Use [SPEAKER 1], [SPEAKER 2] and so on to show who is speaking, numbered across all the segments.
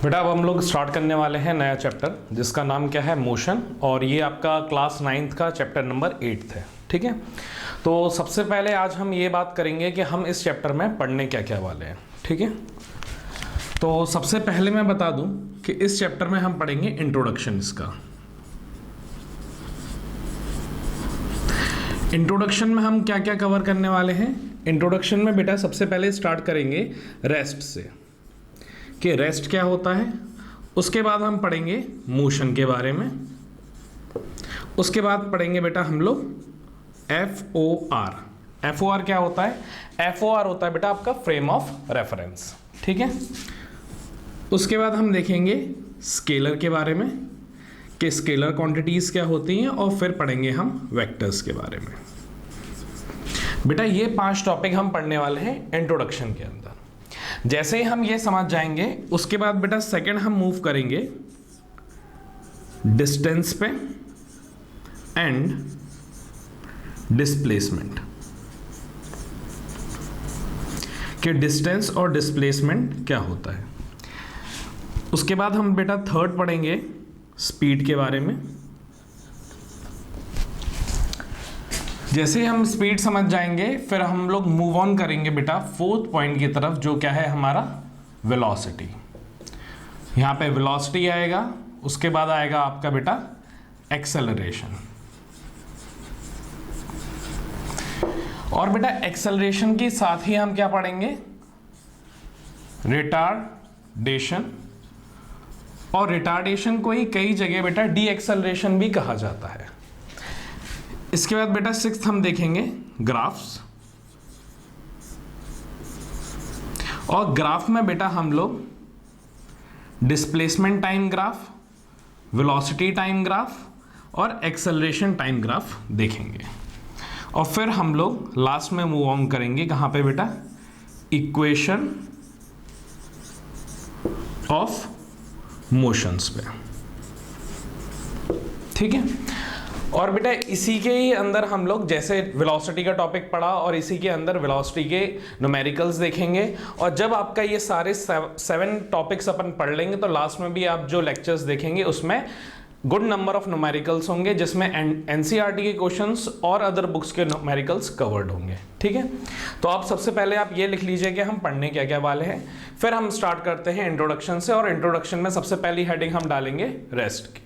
[SPEAKER 1] बेटा अब हम लोग स्टार्ट करने वाले हैं नया चैप्टर जिसका नाम क्या है मोशन, और ये आपका क्लास 9th का चैप्टर नंबर 8 है। ठीक है, तो सबसे पहले आज हम ये बात करेंगे कि हम इस चैप्टर में पढ़ने क्या क्या वाले हैं। ठीक है, तो सबसे पहले मैं बता दूं कि इस चैप्टर में हम पढ़ेंगे इंट्रोडक्शन। इसका इंट्रोडक्शन में हम क्या क्या कवर करने वाले हैं। इंट्रोडक्शन में बेटा सबसे पहले स्टार्ट करेंगे रेस्ट से कि रेस्ट क्या होता है। उसके बाद हम पढ़ेंगे मोशन के बारे में। उसके बाद पढ़ेंगे बेटा हम लोग FOR। FOR क्या होता है? FOR होता है बेटा आपका फ्रेम ऑफ रेफरेंस। ठीक है, उसके बाद हम देखेंगे स्केलर के बारे में कि स्केलर क्वांटिटीज क्या होती हैं, और फिर पढ़ेंगे हम वेक्टर्स के बारे में। बेटा ये 5 टॉपिक हम पढ़ने वाले हैं इंट्रोडक्शन के अंदर। जैसे ही हम ये समझ जाएंगे उसके बाद बेटा सेकंड हम मूव करेंगे डिस्टेंस पे एंड डिस्प्लेसमेंट, कि डिस्टेंस और डिस्प्लेसमेंट क्या होता है। उसके बाद हम बेटा थर्ड पढ़ेंगे स्पीड के बारे में। जैसे ही हम स्पीड समझ जाएंगे फिर हम लोग मूव ऑन करेंगे बेटा फोर्थ पॉइंट की तरफ, जो क्या है हमारा वेलोसिटी। यहाँ पे वेलोसिटी आएगा, उसके बाद आएगा आपका बेटा एक्सेलरेशन। और बेटा एक्सेलरेशन के साथ ही हम क्या पढ़ेंगे, रिटार्डेशन। और रिटार्डेशन को ही कई जगह बेटा डी एक्सेलरेशन भी कहा जाता है। इसके बाद बेटा सिक्स्थ हम देखेंगे ग्राफ्स। और ग्राफ में बेटा हम लोग displacement time graph, velocity time graph और एक्सेलरेशन टाइम ग्राफ देखेंगे। और फिर हम लोग लास्ट में मूव ऑन करेंगे कहाँ पे बेटा, इक्वेशन ऑफ मोशंस पे। ठीक है, और बेटा इसी के ही अंदर हम लोग जैसे वेलोसिटी का टॉपिक पढ़ा और इसी के अंदर वेलोसिटी के न्यूमेरिकल्स देखेंगे। और जब आपका ये सारे 7 टॉपिक्स अपन पढ़ लेंगे तो लास्ट में भी आप जो लेक्चर्स देखेंगे उसमें गुड नंबर ऑफ न्यूमेरिकल्स होंगे, जिसमें NCERT के क्वेश्चंस और अदर बुक्स के न्यूमेरिकल्स कवर्ड होंगे। ठीक है, तो आप सबसे पहले आप ये लिख लीजिए कि हम पढ़ने क्या क्या वाले हैं। फिर हम स्टार्ट करते हैं इंट्रोडक्शन से, और इंट्रोडक्शन में सबसे पहली हेडिंग हम डालेंगे रेस्ट की।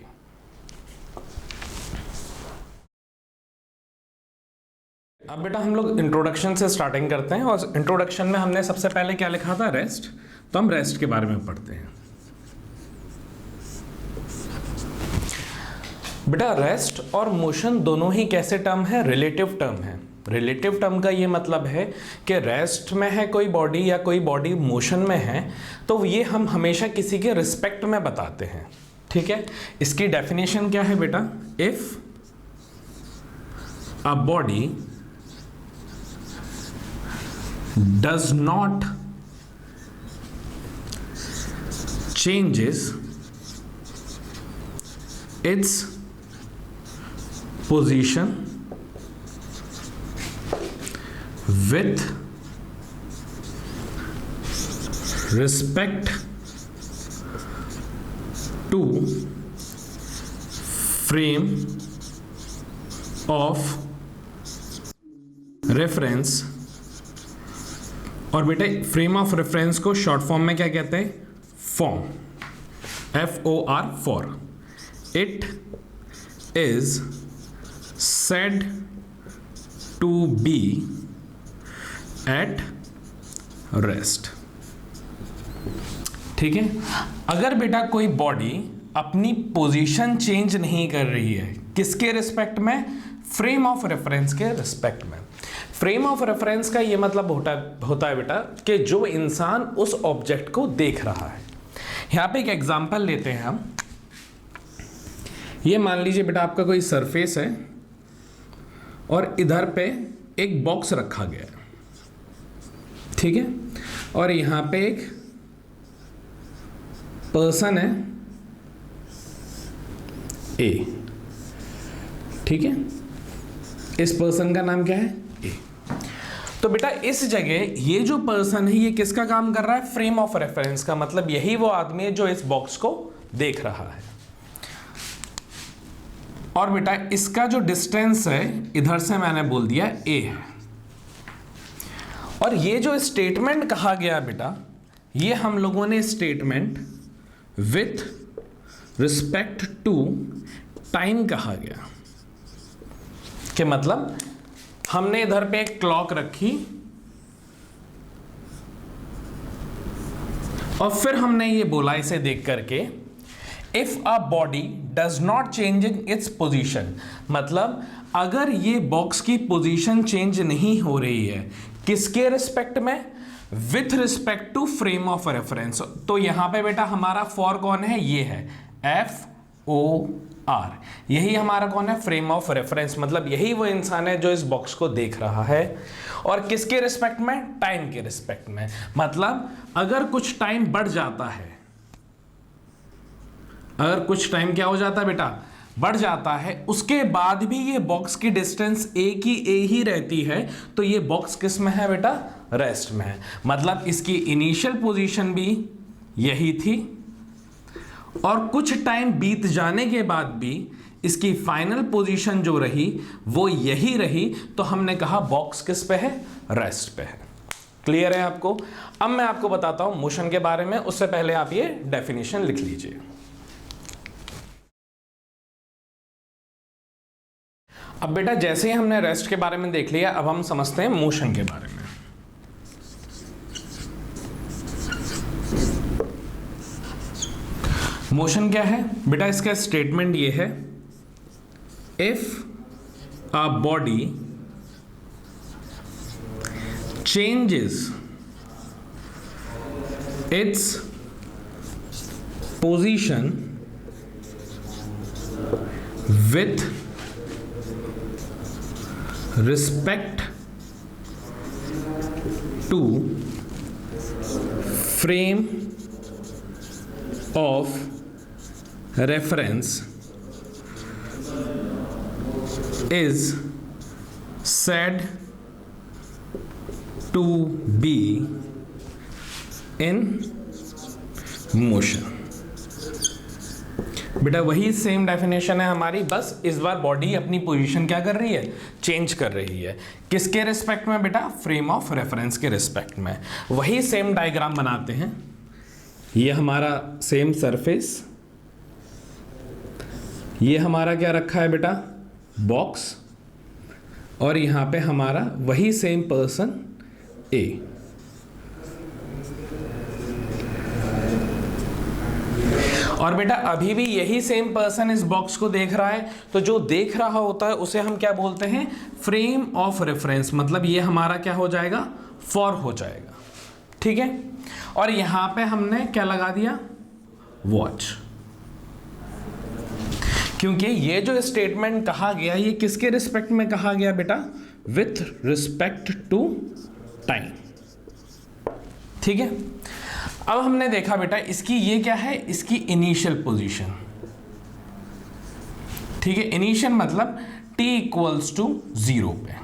[SPEAKER 1] अब बेटा हम लोग इंट्रोडक्शन से स्टार्टिंग करते हैं, और इंट्रोडक्शन में हमने सबसे पहले क्या लिखा था, रेस्ट। तो हम रेस्ट के बारे में पढ़ते हैं। बेटा रेस्ट और मोशन दोनों ही कैसे टर्म है, रिलेटिव टर्म है। रिलेटिव टर्म का ये मतलब है कि रेस्ट में है कोई बॉडी या कोई बॉडी मोशन में है, तो ये हम hमेशा किसी के रिस्पेक्ट में बताते हैं। ठीक है, इसकी डेफिनेशन क्या है बेटा, if a body does not changes its position with respect to frame of reference। और बेटे फ्रेम ऑफ रेफरेंस को शॉर्ट फॉर्म में क्या कहते हैं, form, FOR, for. It is said to be at rest. ठीक है, अगर बेटा कोई बॉडी अपनी पोजीशन चेंज नहीं कर रही है, किसके रिस्पेक्ट में, फ्रेम ऑफ रेफरेंस के रिस्पेक्ट में। फ्रेम ऑफ रेफरेंस का ये मतलब होता है बेटा कि जो इंसान उस ऑब्जेक्ट को देख रहा है। यहां पे एक एग्जांपल लेते हैं हम। ये मान लीजिए बेटा आपका कोई सरफेस है और इधर पे एक बॉक्स रखा गया है। ठीक है, और यहां पे एक पर्सन है A। ठीक है, इस पर्सन का नाम क्या है, A। तो बेटा इस जगह ये जो पर्सन है ये किसका काम कर रहा है, फ्रेम ऑफ रेफरेंस का, मतलब यही वो आदमी है जो इस बॉक्स को देख रहा है। और बेटा इसका जो डिस्टेंस है इधर से मैंने बोल दिया a है। और ये जो स्टेटमेंट कहा गया बेटा, ये हम लोगों ने statement with respect to time कहा गया, कि मतलब हमने इधर पे एक क्लॉक रखी और फिर हमने ये बोला इसे देख करके, if a body does not change in its position, मतलब अगर ये बॉक्स की पोजीशन चेंज नहीं हो रही है, किसके रिस्पेक्ट में, with respect to frame of reference. तो यहां पे बेटा हमारा फॉर कौन है, ये है FOR, यही हमारा कौन है, फ्रेम ऑफ रेफरेंस, मतलब यही वो इंसान है जो इस बॉक्स को देख रहा है। और किसके रिस्पेक्ट में, टाइम के रिस्पेक्ट में, मतलब अगर कुछ टाइम बढ़ जाता है, अगर कुछ टाइम क्या हो जाता है बेटा, बढ़ जाता है, उसके बाद भी ये बॉक्स की डिस्टेंस a ही रहती है, तो ये बॉक्स किस में है बेटा, रेस्ट में है। मतलब इसकी इनिशियल पोजीशन भी यही थी और कुछ टाइम बीत जाने के बाद भी इसकी फाइनल पोजीशन जो रही वो यही रही, तो हमने कहा बॉक्स किस पे है, रेस्ट पे है। क्लियर है आपको? अब मैं आपको बताता हूं मोशन के बारे में, उससे पहले आप ये डेफिनेशन लिख लीजिए। अब बेटा जैसे ही हमने रेस्ट के बारे में देख लिया, अब हम समझते हैं मोशन के बारे में। मोशन क्या है बेटा, इसका स्टेटमेंट ये है, if a body changes its position with respect to frame of reference is said to be in motion। बेटा वही सेम डेफिनेशन है हमारी, बस इस बार बॉडी अपनी पोजीशन क्या कर रही है, चेंज कर रही है। किसके रिस्पेक्ट में बेटा, फ्रेम ऑफ रेफरेंस के रिस्पेक्ट में। वही सेम डायग्राम बनाते हैं, ये हमारा सेम सरफेस, ये हमारा क्या रखा है बेटा, बॉक्स, और यहां पे हमारा वही सेम पर्सन A। और बेटा अभी भी यही सेम पर्सन इस बॉक्स को देख रहा है, तो जो देख रहा होता है उसे हम क्या बोलते हैं, फ्रेम ऑफ रेफरेंस, मतलब ये हमारा क्या हो जाएगा, फॉर हो जाएगा। ठीक है, और यहां पे हमने क्या लगा दिया, वॉच, क्योंकि ये जो स्टेटमेंट कहा गया ये किसके रिस्पेक्ट में कहा गया बेटा, विथ रिस्पेक्ट टू टाइम। ठीक है, अब हमने देखा बेटा इसकी ये क्या है, इसकी इनिशियल पोजीशन। ठीक है, इनिशियल मतलब t इक्वल्स टू 0 पे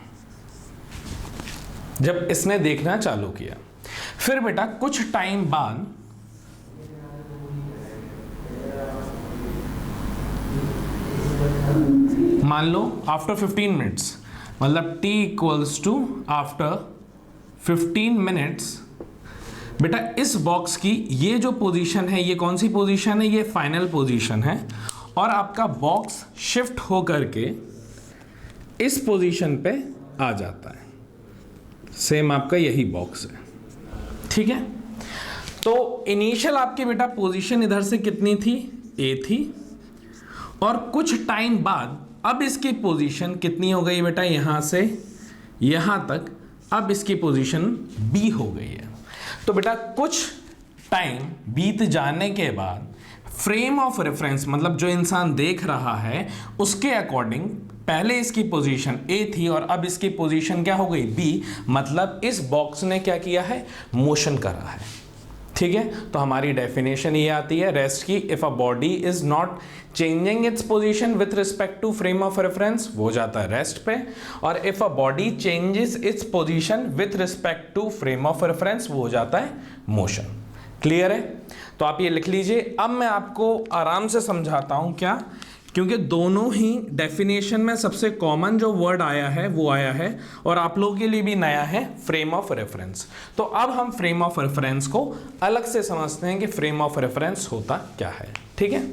[SPEAKER 1] जब इसने देखना चालू किया। फिर बेटा कुछ टाइम बाद मान लो आफ्टर 15 मिनट्स, मतलब t equals to after 15 minutes, बेटा इस बॉक्स की ये जो पोजीशन है, ये कौन सी पोजीशन है, ये फाइनल पोजीशन है, और आपका बॉक्स शिफ्ट हो करके इस पोजीशन पे आ जाता है। सेम आपका यही बॉक्स है। ठीक है, तो इनिशियल आपकी बेटा पोजीशन इधर से कितनी थी, A थी, और कुछ टाइम बाद अब इसकी पोजीशन कितनी हो गई बेटा, यहां से यहां तक अब इसकी पोजीशन B हो गई है। तो बेटा कुछ टाइम बीत जाने के बाद फ्रेम ऑफ रेफरेंस, मतलब जो इंसान देख रहा है उसके अकॉर्डिंग पहले इसकी पोजीशन A थी और अब इसकी पोजीशन क्या हो गई, B, मतलब इस बॉक्स ने क्या किया है, मोशन करा है। ठीक है, तो हमारी डेफिनेशन ये आती है रेस्ट की, if a body is not changing its position with respect to frame of reference वो जाता है रेस्ट पे, और if a body changes its position with respect to frame of reference वो हो जाता है मोशन। क्लियर है? तो आप ये लिख लीजिए। अब मैं आपको आराम से समझाता हूं, क्या, क्योंकि दोनों ही डेफिनेशन में सबसे कॉमन जो वर्ड आया है वो आया है, और आप लोगों के लिए भी नया है फ्रेम ऑफ रेफरेंस। तो अब हम फ्रेम ऑफ रेफरेंस को अलग से समझते हैं कि फ्रेम ऑफ रेफरेंस होता क्या है। ठीक है,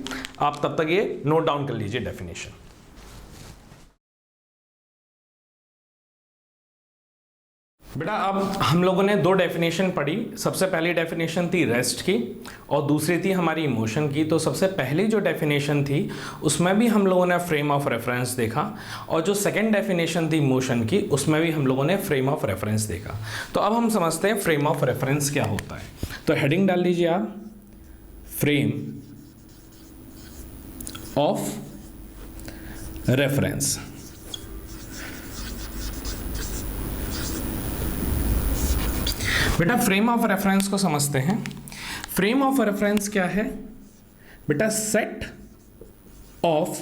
[SPEAKER 1] आप तब तक ये नोट डाउन कर लीजिए डेफिनेशन। बेटा अब हम लोगों ने दो डेफिनेशन पढ़ी। सबसे पहली डेफिनेशन थी रेस्ट की और दूसरी थी हमारी इमोशन की। तो सबसे पहली जो डेफिनेशन थी उसमें भी हम लोगों ने फ्रेम ऑफ रेफरेंस देखा, और जो सेकंड डेफिनेशन थी इमोशन की उसमें भी हम लोगों ने फ्रेम ऑफ रेफरेंस देखा। तो अब हम समझते हैं फ्रेम ऑफ रेफरेंस क्या होता है। तो हेडिंग डाल लीजिए आप, फ्रेम ऑफ रेफरेंस। बेटा फ्रेम ऑफ रेफरेंस को समझते हैं। फ्रेम ऑफ रेफरेंस क्या है बेटा? Set of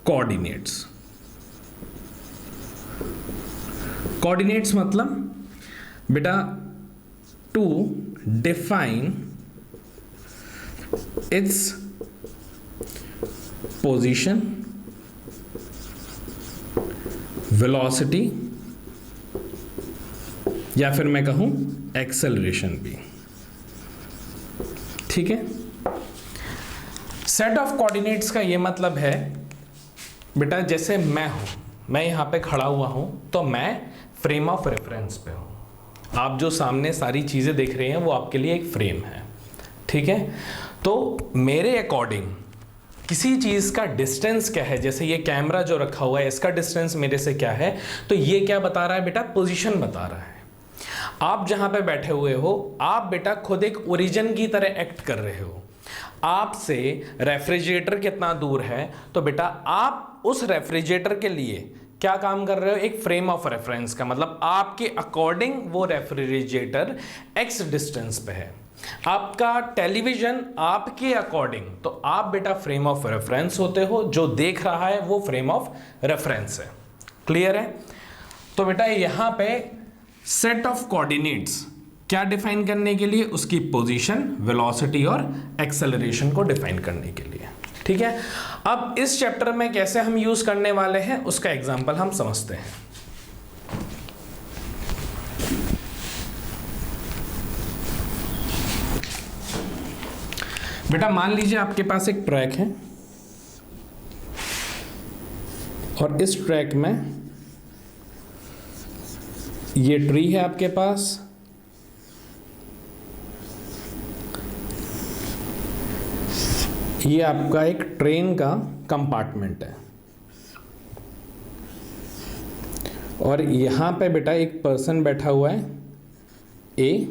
[SPEAKER 1] coordinates. कोऑर्डिनेट्स मतलब बेटा to define its position, velocity, या फिर मैं कहूं एक्सेलरेशन भी। ठीक है, सेट ऑफ कोऑर्डिनेट्स का ये मतलब है बेटा जैसे मैं यहां पे खड़ा हुआ हूं तो मैं फ्रेम ऑफ रेफरेंस पे हूं। आप जो सामने सारी चीजें देख रहे हैं वो आपके लिए एक फ्रेम है। ठीक है, तो मेरे अकॉर्डिंग किसी चीज का डिस्टेंस क्या है, जैसे ये कैमरा जो रखा हुआ है इसका डिस्टेंस मेरे से क्या है, तो ये क्या बता रहा है बेटा? पोजीशन बता रहा है। आप जहां पे बैठे हुए हो आप बेटा खुद एक ओरिजिन की तरह एक्ट कर रहे हो। आपसे रेफ्रिजरेटर कितना दूर है, तो बेटा आप उस रेफ्रिजरेटर के लिए क्या काम कर रहे हो? एक फ्रेम ऑफ रेफरेंस का मतलब आपके अकॉर्डिंग वो रेफ्रिजरेटर एक्स डिस्टेंस पे है। आपका टेलीविजन आपके अकॉर्डिंग, तो आप बेटा फ्रेम ऑफ रेफरेंस होते हो। जो देख रहा है वो फ्रेम ऑफ रेफरेंस है। क्लियर है? तो बेटा यहां पे सेट ऑफ कोऑर्डिनेट्स क्या डिफाइन करने के लिए? उसकी पोजीशन, वेलोसिटी और एक्सेलरेशन को डिफाइन करने के लिए। ठीक है, अब इस चैप्टर में कैसे हम यूज करने वाले हैं उसका एग्जांपल हम समझते हैं। बेटा मान लीजिए आपके पास एक ट्रैक है और इस ट्रैक में ये ट्री है आपके पास, ये आपका एक ट्रेन का कंपार्टमेंट है, और यहां पे बेटा एक पर्सन बैठा हुआ है ए,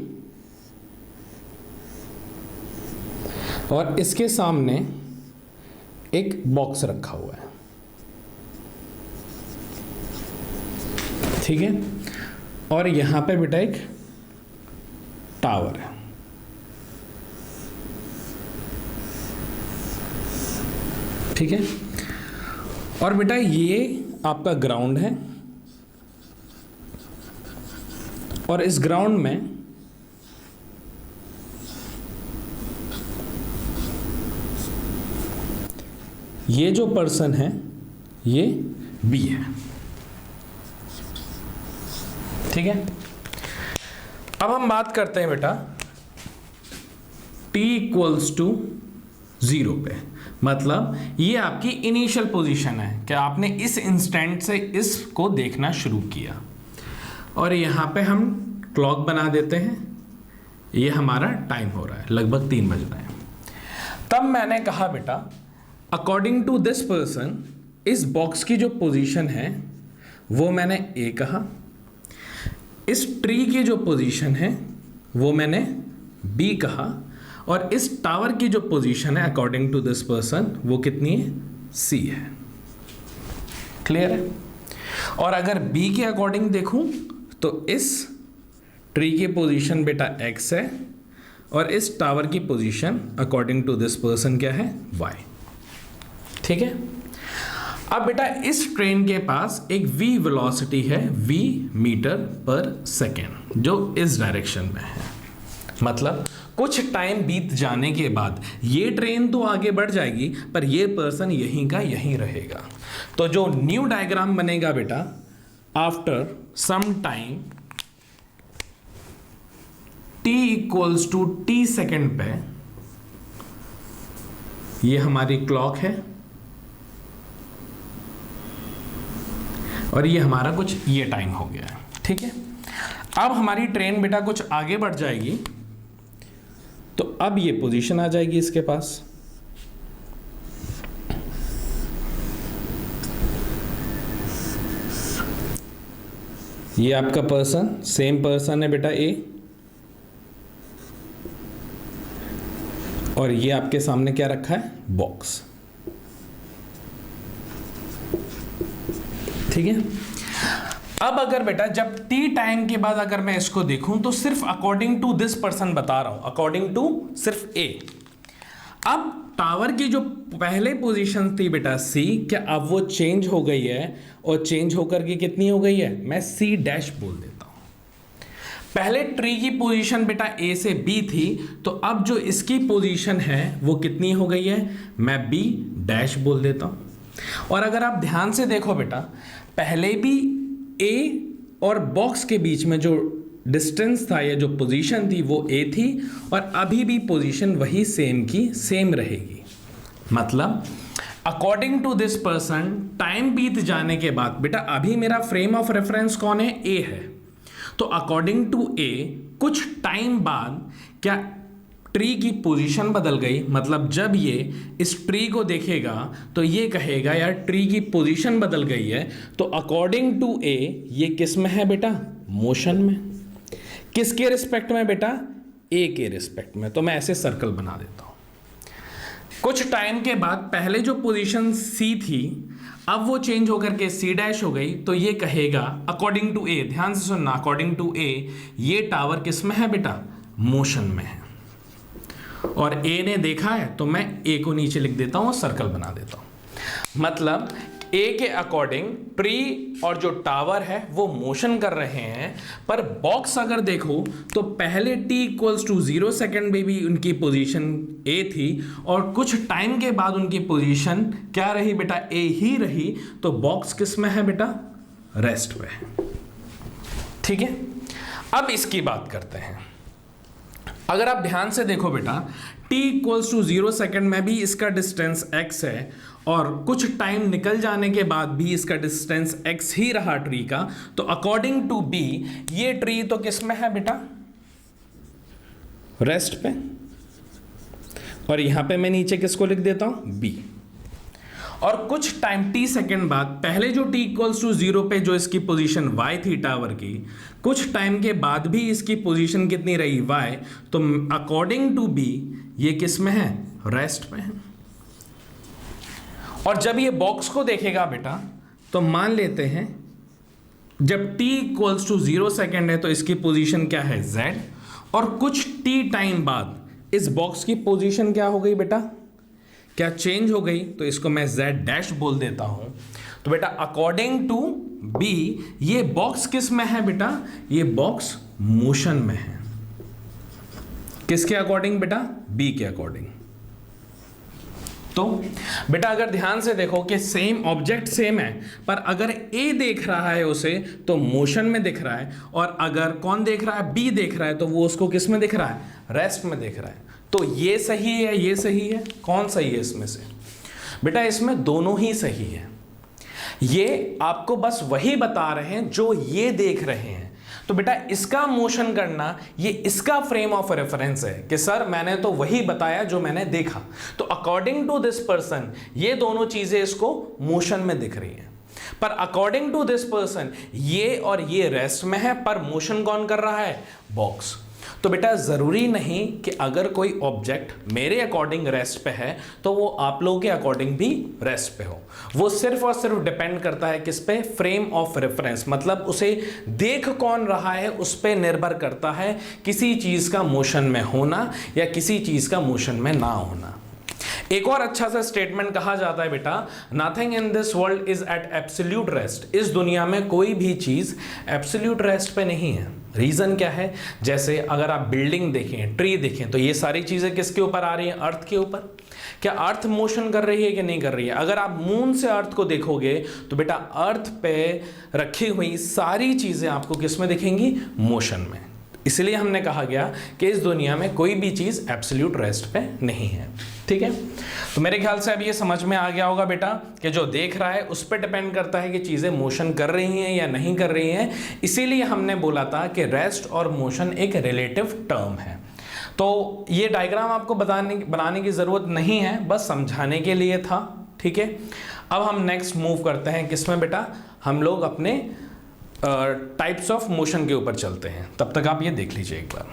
[SPEAKER 1] और इसके सामने एक बॉक्स रखा हुआ है। ठीक है, और यहां पे बेटा एक टावर है। ठीक है, और बेटा ये आपका ग्राउंड है, और इस ग्राउंड में ये जो पर्सन है ये बी है। ठीक है, अब हम बात करते हैं बेटा t इक्वल्स टू 0 पे, मतलब ये आपकी इनिशियल पोजीशन है कि आपने इस इंस्टेंट से इसको देखना शुरू किया, और यहां पे हम क्लॉक बना देते हैं। ये हमारा टाइम हो रहा है, लगभग 3 बज रहे हैं। तब मैंने कहा बेटा अकॉर्डिंग टू दिस पर्सन इस बॉक्स की जो पोजीशन है वो मैंने ए कहा, इस ट्री की जो पोजीशन है वो मैंने बी कहा, और इस टावर की जो पोजीशन है अकॉर्डिंग टू दिस पर्सन वो कितनी है? सी है। क्लियर है? और अगर बी के अकॉर्डिंग देखूं तो इस ट्री की पोजीशन बेटा एक्स है, और इस टावर की position according to this person क्या है, y। ठीक है। अब बेटा इस ट्रेन के पास एक v वेलोसिटी है, v मीटर पर सेकेंड, जो इस डायरेक्शन में है। मतलब कुछ टाइम बीत जाने के बाद ये ट्रेन तो आगे बढ़ जाएगी, पर ये पर्सन यहीं का यहीं रहेगा। तो जो न्यू डायग्राम बनेगा बेटा, after some time t equals to t second पे, ये हमारी क्लॉक है और ये हमारा कुछ ये टाइम हो गया है। ठीक है। अब हमारी ट्रेन बेटा कुछ आगे बढ़ जाएगी, तो अब ये पोजीशन आ जाएगी इसके पास। ये आपका पर्सन, सेम पर्सन है बेटा ए, और ये आपके सामने क्या रखा है, बॉक्स। ठीक है। अब अगर बेटा जब t टाइम के बाद अगर मैं इसको देखूं तो सिर्फ अकॉर्डिंग टू दिस पर्सन बता रहा हूं, अकॉर्डिंग टू सिर्फ a। अब टावर की जो पहले पोजीशन थी बेटा c, क्या अब वो चेंज हो गई है, और चेंज होकर के कितनी हो गई है, मैं c डैश बोल देता हूं। पहले ट्री की पोजीशन बेटा a से b थी, तो अब जो इसकी पोजीशन है वो कितनी हो गई है, मैं b डैश बोल देता हूं। और अगर आप ध्यान से देखो बेटा, पहले भी a और बॉक्स के बीच में जो डिस्टेंस था या जो पोजीशन थी वो a थी, और अभी भी पोजीशन वही सेम की सेम रहेगी। मतलब according to this person time बीत जाने के बाद बेटा अभी मेरा फ्रेम ऑफ रेफरेंस कौन है, a है। तो अकॉर्डिंग टू a कुछ टाइम बाद क्या ट्री की पोजीशन बदल गई। मतलब जब ये इस ट्री को देखेगा तो ये कहेगा यार ट्री की पोजीशन बदल गई है। तो अकॉर्डिंग टू a ये किस में है बेटा, मोशन में। किसके रिस्पेक्ट में बेटा, a के रिस्पेक्ट में। तो मैं ऐसे सर्कल बना देता हूं। कुछ टाइम के बाद पहले जो पोजीशन c थी अब वो चेंज होकर के c डैश हो गई, तो ये कहेगा अकॉर्डिंग टू a, ध्यान से सुनना, अकॉर्डिंग टू a ये टावर किस में है बेटा, मोशन में है। और a ने देखा है तो मैं a को नीचे लिख देता हूं और सर्कल बना देता हूं। मतलब a के अकॉर्डिंग ट्री और जो टावर है वो मोशन कर रहे हैं, पर बॉक्स अगर देखो तो पहले t इक्वल्स टू 0 सेकेंड में भी उनकी पोजीशन a थी, और कुछ टाइम के बाद उनकी पोजीशन क्या रही बेटा, a ही रही। तो बॉक्स किस में है बेटा, रेस्ट पे है। ठीक है। अब इसकी बात करते हैं। अगर आप ध्यान से देखो बेटा, t इक्वल्स टू 0 सेकेंड में भी इसका डिस्टेंस x है, और कुछ टाइम निकल जाने के बाद भी इसका डिस्टेंस x ही रहा ट्री का। तो अकॉर्डिंग टू b ये ट्री तो किस में है बेटा, रेस्ट पे। और यहां पे मैं नीचे किसको लिख देता हूं, b। और कुछ टाइम t सेकेंड बाद पहले जो t इक्वल्स टू 0 पे जो इसकी पोजीशन y थी टावर की, कुछ टाइम के बाद भी इसकी पोजीशन कितनी रही, y। तो अकॉर्डिंग टू b ये किस में है, रेस्ट में है। और जब ये बॉक्स को देखेगा बेटा तो मान लेते हैं जब t इक्वल्स टू 0 सेकेंड है तो इसकी पोजीशन क्या है, z। और कुछ t टाइम बाद इस बॉक्स की पोजीशन क्या हो गई बेटा, क्या चेंज हो गई। तो इसको मैं z डैश बोल देता हूं। तो बेटा अकॉर्डिंग टू b ये बॉक्स किस में है बेटा, ये बॉक्स मोशन में है। किसके अकॉर्डिंग बेटा, b के अकॉर्डिंग। तो बेटा अगर ध्यान से देखो कि सेम ऑब्जेक्ट सेम है, पर अगर a देख रहा है उसे तो मोशन में दिख रहा है, और अगर कौन देख रहा है, b देख रहा है, तो वो उसको किस में दिख रहा है, रेस्ट में दिख रहा है। तो ये सही है, ये सही है, कौन सही है इसमें से बेटा, इसमें दोनों ही सही है। ये आपको बस वही बता रहे हैं जो ये देख रहे हैं। तो बेटा इसका मोशन करना ये इसका फ्रेम ऑफ रेफरेंस है कि सर मैंने तो वही बताया जो मैंने देखा। तो अकॉर्डिंग टू दिस पर्सन ये दोनों चीजें इसको मोशन में दिख रही हैं, पर अकॉर्डिंग टू दिस पर्सन ये और ये रेस्ट में है, पर मोशन कौन कर रहा है, बॉक्स। तो बेटा ज़रूरी नहीं कि अगर कोई ऑब्जेक्ट मेरे अकॉर्डिंग रेस्ट पे है तो वो आप लोगों के अकॉर्डिंग भी रेस्ट पे हो। वो सिर्फ और सिर्फ डिपेंड करता है किस पे, फ्रेम ऑफ रेफरेंस, मतलब उसे देख कौन रहा है उस पे निर्भर करता है किसी चीज़ का मोशन में होना या किसी चीज़ का मोशन में ना होना। एक और अच्छा सा स्टेटमेंट कहा जाता है बेटा, nothing in this world is at absolute rest. इस दुनिया में कोई भी चीज़ एब्सोल्यूट रेस्ट पे नहीं है। रीज़न क्या है? जैसे अगर आप बिल्डिंग देखें, ट्री देखें, तो ये सारी चीज़ें किसके ऊपर आ रही हैं? अर्थ के ऊपर। क्या अर्थ मोशन कर रही है कि नहीं कर रही है? अगर आप मून से अर्थ को देखोगे तो बेटा अर्थ पे रखी हुई सारी चीज़ें आपको किस में दिखेंगी? मोशन में। इसलिए हमने कहा गया कि इस दुनिया में कोई भी चीज़ एब्सोल्यूट रेस्ट पे नहीं है। ठीक है, तो मेरे ख्याल से अब ये समझ में आ गया होगा बेटा कि जो देख रहा है उस पर डिपेंड करता है कि चीज़ें मोशन कर रही हैं या नहीं कर रही हैं। इसीलिए हमने बोला था कि रेस्ट और मोशन एक रिलेटिव टर्म है। तो ये डायग्राम आपको बनाने की ज़रूरत नहीं है, बस समझाने के लिए था। ठीक है, अब हम नेक्स्ट मूव करते हैं किसमें बेटा? हम लोग अपने टाइप्स ऑफ मोशन के ऊपर चलते हैं। तब तक आप ये देख लीजिए एक बार।